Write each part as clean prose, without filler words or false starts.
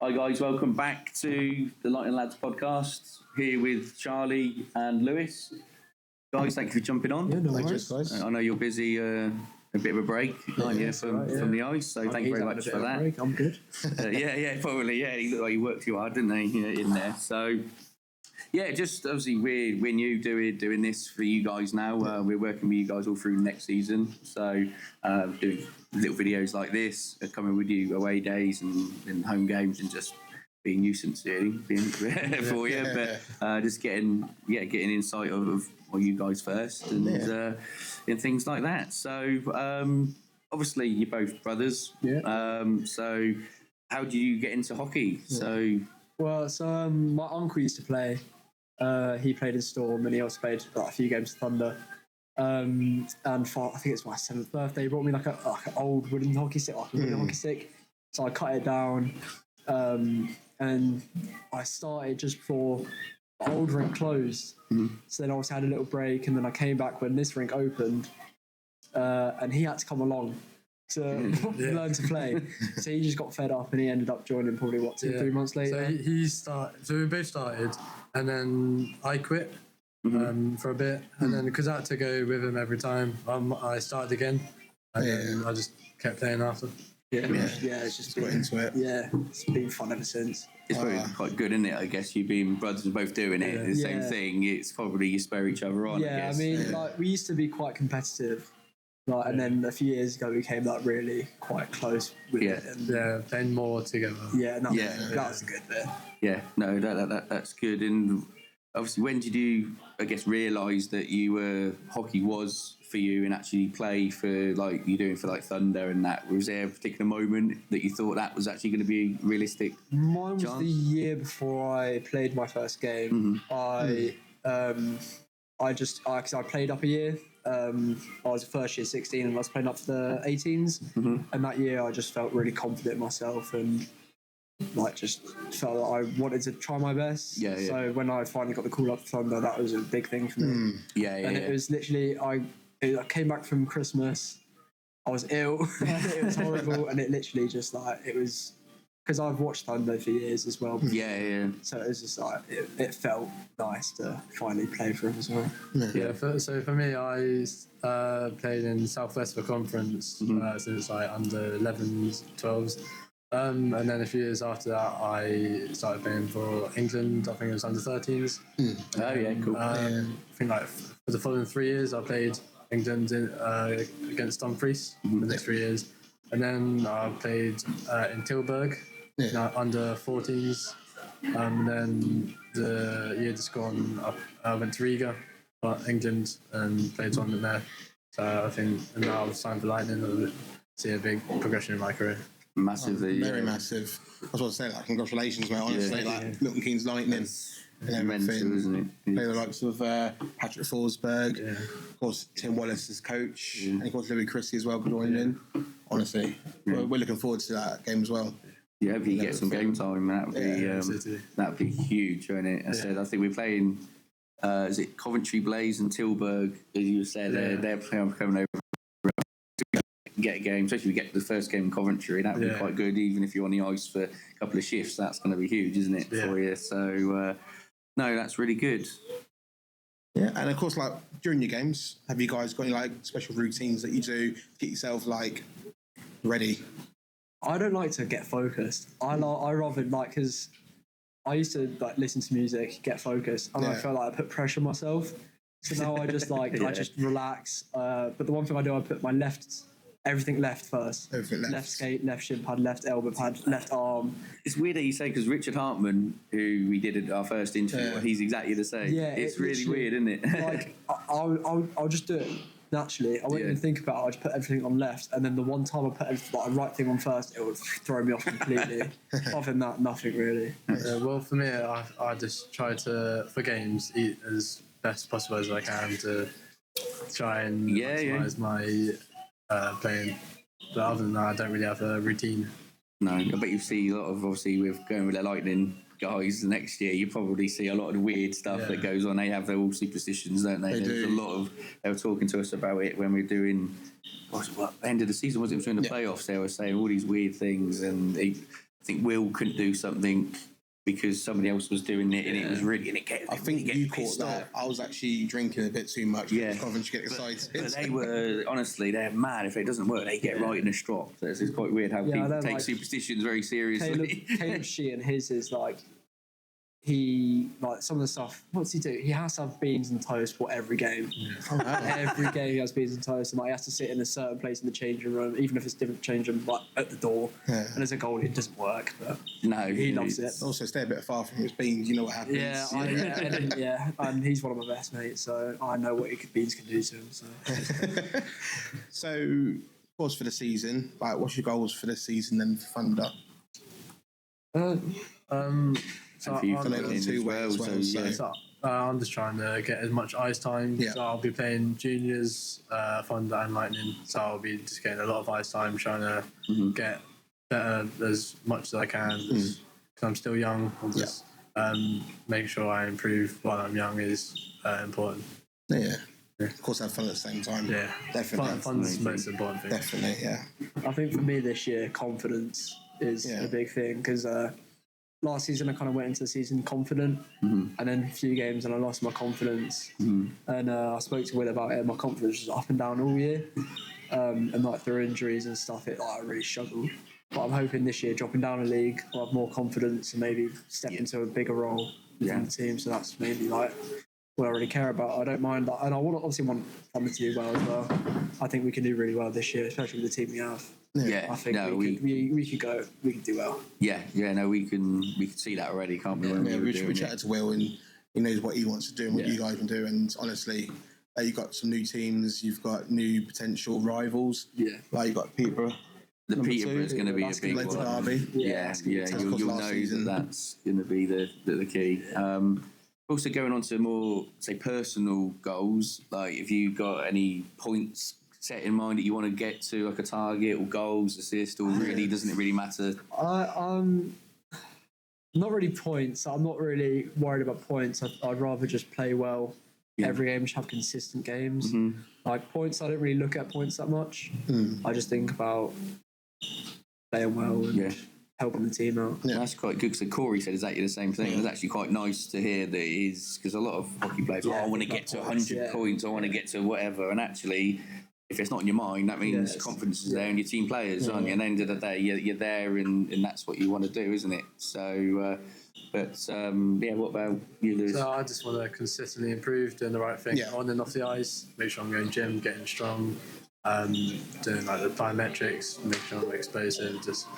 Hi guys, welcome back to the Ladz podcast. Here with Charlie and Lewis. Guys, thank you for jumping on. Yeah, no worries, guys. I know you're busy, a bit of a break, aren't you, from the ice? So thank you very much for that. I'm good. Probably. Yeah, you look like you worked too hard, didn't they? In there. So yeah, just obviously we're new doing this for you guys now. We're working with you guys all through next season. So doing little videos like this, coming with you away days and home games, and just being nuisance really, for you. But just getting insight of you guys first and things like that. So obviously you're both brothers. So how do you get into hockey? So my uncle used to play. He played in Storm, and he also played a few games of Thunder. And for, I think it's my 7th birthday, he brought me like an old wooden hockey stick, hockey stick. So I cut it down, and I started just before the old rink closed. So then I also had a little break, and then I came back when this rink opened, and he had to come along to learn to play. So he just got fed up, and he ended up joining probably 2-3 months later. So he started. So we both started, and then I quit for a bit, and then because I had to go with him every time, I started again, and then I just kept playing after. It's just got into it. Yeah, it's been fun ever since. It's probably quite good, isn't it? I guess you being brothers and both doing it, the same thing. It's probably you spur each other on. Yeah, I mean, like we used to be quite competitive, and then a few years ago we became like really quite close with it. And, playing more together. That was a good bit. Yeah, no, that's good. And obviously, when did you, I guess, realise that hockey was for you and actually play for like you're doing for like Thunder and that? Was there a particular moment that you thought that was actually going to be realistic? Mine was the year before I played my first game. Because I played up a year. I was first year 16 and I was playing up for the 18s. And that year I just felt really confident in myself and like just felt that I wanted to try my best. So when I finally got the call up for Thunder, that was a big thing for me. It was literally I came back from Christmas, I was ill. It was horrible, and it literally just like it was because I've watched Thunder for years as well. So it was just like it felt nice to finally play for him as well. So for me, I played in Southwest of a conference since like under 11s, 12s. And then a few years after that, I started playing for England. I think it was under 13s. Cool. I think like for the following 3 years, I played England against Dumfries the next 3 years. And then I played in Tilburg, under 14s. And then the year just gone, I went to Riga, England, and played tournament there. So I think, and now I've signed for Lightning. I see a big progression in my career. Massively, very massive. I was going to say, like, congratulations, mate. Honestly, Milton Keynes Lightning, and everything. Isn't it? Play the likes of Patrick Forsberg, of course, Tim Wallace as coach, and of course Louis Christie as well joining in. Honestly, we're looking forward to that game as well. Yeah, if you get some game time, that'd be huge, wouldn't it? I think we're playing. Is it Coventry Blaze and Tilburg? As you said, they're coming over. Get a game, especially if we get the first game in Coventry, that would be quite good. Even if you're on the ice for a couple of shifts, that's going to be huge, isn't it, for you? So, no, that's really good. Yeah, and of course, like during your games, have you guys got any like special routines that you do to get yourself like ready? I don't like to get focused. I rather like because I used to like listen to music, get focused, and I felt like I put pressure on myself. So now I just like I just relax. But the one thing I do, I put my everything left first. Left skate, left shin pad, left elbow pad, left arm. It's weird that you say, because Richard Hartman, who we did at our first interview, he's exactly the same. Yeah, it's really weird, isn't it? Like I'll just do it naturally. I won't even think about it. I just put everything on left, and then the one time I put the right thing on first, it would throw me off completely. Other than that, nothing really. Well, for me, I just try to, for games, eat as best possible as I can to try and maximize my playing, but other than that, I don't really have a routine. No, I bet you see a lot of, obviously, with going with the Lightning guys next year, you probably see a lot of the weird stuff that goes on. They have their all superstitions, don't they? There's a lot of. They were talking to us about it when we were doing. What end of the season was it? During the playoffs, they were saying all these weird things, and think Will couldn't do something because somebody else was doing it, and it was really, and it kept. I think you caught that. I was actually drinking a bit too much. Yeah. Confidence to get excited. But they were, honestly, they're mad. If it doesn't work, they get right in a strop. So it's quite weird how people take superstitions very seriously. Caleb Sheehan, his is like, he, like, some of the stuff, what's he do? He has to have beans and toast for every game. Every game he has beans and toast, and like, he has to sit in a certain place in the changing room, even if it's different changing room, like at the door. Yeah. And as a goalie, it doesn't work, but no, he loves it. Also, stay a bit far from his beans, you know what happens. Yeah, and he's one of my best mates, so I know what beans can do to him. So, so goals for the season, like, what's your goals for this season then for Thunder? So I'm just trying to get as much ice time. Yeah. So I'll be playing juniors, Thunder and Lightning. So I'll be just getting a lot of ice time, trying to get better as much as I can. Because I'm still young. I'll just make sure I improve while I'm young is important. Yeah. Of course, have fun at the same time. Yeah, definitely. Fun's the most important thing. Definitely, yeah. I think for me this year, confidence is a big thing because last season I kind of went into the season confident, and then a few games and I lost my confidence. And I spoke to Will about it. My confidence was up and down all year, and like through injuries and stuff, I really struggled. But I'm hoping this year, dropping down a league, I'll have more confidence and maybe step into a bigger role within the team. So that's mainly like what I really care about. I don't mind that, and I obviously want Thunder to do well as well. I think we can do really well this year, especially with the team we have. Yeah, I think we could do well. Yeah, no, we can see that already, can't we? We chatted to Will, and he knows what he wants to do and what you guys can do. And honestly, you've got some new teams, you've got new potential rivals. Yeah, like you've got Peterborough. The Peterborough is going to be a big one. Derby. Yeah. You'll know that's going to be the key. Also, going on to more, say, personal goals, like if you've got any points set in mind that you want to get to, like a target or goals, assist, or really, doesn't it really matter? Not really points. I'm not really worried about points. I'd rather just play well every game, just have consistent games. Like points, I don't really look at points that much. I just think about playing well and helping the team out. Yeah, that's quite good. So Corey said exactly the same thing. It was actually quite nice to hear that it is, because a lot of hockey players, I want to get to 100 points, I want to get to whatever, and actually, if it's not in your mind, that means confidence is there in your team players, aren't you? And at the end of the day, you're there, and that's what you want to do, isn't it? So, what about you, Lewis? So I just want to consistently improve, doing the right thing on and off the ice, make sure I'm going gym, getting strong, doing like the plyometrics, make sure I'm explosive, just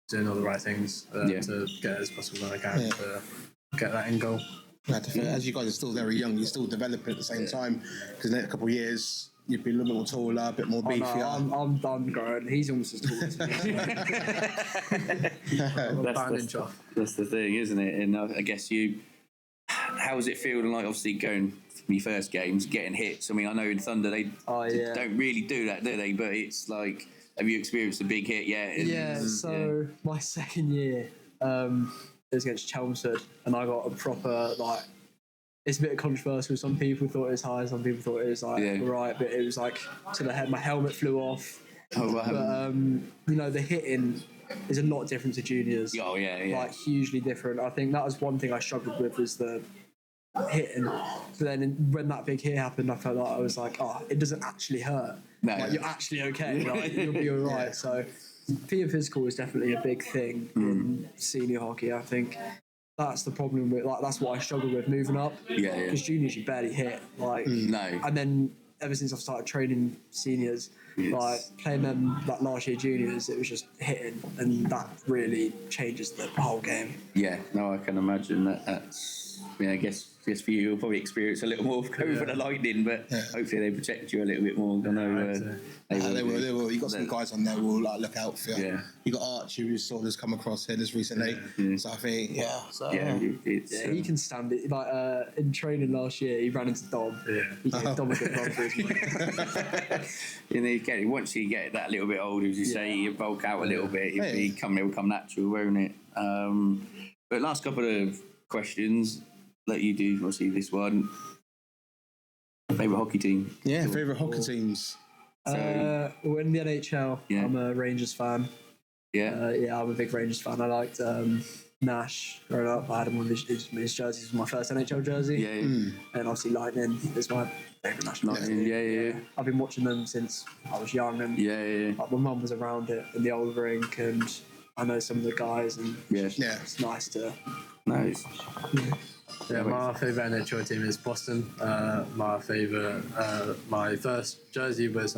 doing all the right things to get as possible as I can to get that end goal. As you guys are still very young, you're still developing at the same time, because in a couple of years, you'd be a little bit more taller, a bit more beefier. No, I'm done growing. He's almost as tall as me. That's the thing, isn't it? And I guess how does it feel? Like, obviously, going from your first games, getting hits. I mean, I know in Thunder they don't really do that, do they? But it's like, have you experienced a big hit yet? So my second year it was against Chelmsford, and I got a proper, like, it's a bit controversial. Some people thought it was high, some people thought it was like right, but it was like to the head. My helmet flew off. Oh, wow. But the hitting is a lot different to juniors. Oh yeah. Like hugely different. I think that was one thing I struggled with, was the hitting. So then when that big hit happened, I felt like I was like, it doesn't actually hurt. No, like, you're actually okay. Like, you'll be all right. So being physical is definitely a big thing in senior hockey. I think that's the problem with, like, that's what I struggle with moving up. Because juniors, you barely hit. Like, no. And then ever since I've started training seniors, like playing them like last year juniors, it was just hitting, and that really changes the whole game. Yeah, no, I can imagine that's. I guess for you, you'll probably experience a little more going for the Lightning, but hopefully they protect you a little bit more. I know they will. You got some guys on there who will look out for you. You got Archie, who sort of come across here just recently. So I think, he can stand it. Like in training last year, he ran into Dom. He gave Dom a good run for his money. Once you get that little bit older, as you say, you bulk out a little bit. It will come natural, won't it? But last couple of questions. Let you do, obviously, this one. Favourite hockey team? Yeah, favourite hockey teams. We're in the NHL. I'm a Rangers fan. Yeah, I'm a big Rangers fan. I liked Nash growing up. I had him on his jerseys. It was my first NHL jersey. Yeah, And obviously Lightning is my favourite national team. yeah. I've been watching them since I was young, and like, my mum was around it in the old rink, and I know some of the guys, and it's nice to. Nice. Yeah, my favourite NHL team is Boston. My first jersey was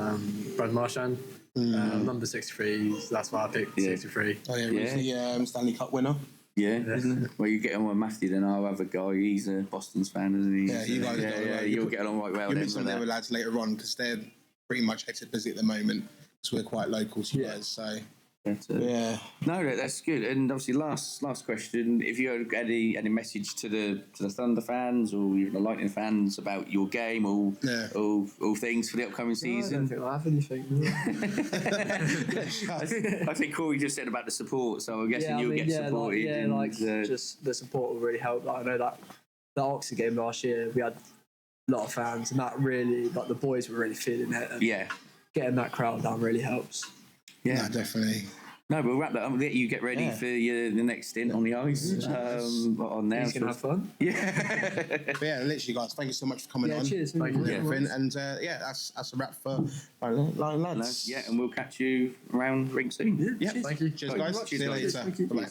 Brad Marchand, number 63. So that's why I picked 63. Oh yeah, he's the Stanley Cup winner. Yeah, isn't it? Well, you get on with Matthew, then our other guy, he's a Boston's fan, isn't he? Yeah, you guys you'll get along right well. You'll meet some of the other lads later on because they're pretty much exit busy at the moment because we're quite local to you guys. So yeah, no, that's good. And obviously, last question: if you had any message to the Thunder fans or even the Lightning fans about your game or all things for the upcoming season, I don't think I have anything. I think Corey just said about the support, so I'm guessing you'll get supported. Just the support will really help. Like, I know that the Oxford game last year, we had a lot of fans, and that really, like, the boys were really feeling it. And getting that crowd down really helps. Yeah, no, definitely. No, we'll wrap that up. We'll let you get ready for the next stint on the ice. On there, He's going to have fun. Yeah. But yeah, literally, guys, thank you so much for coming on. Cheers. Thank you. And that's a wrap for Lads. Yeah, and we'll catch you around rink soon. Yeah, thank you. Cheers, guys. See you later. Bye-bye.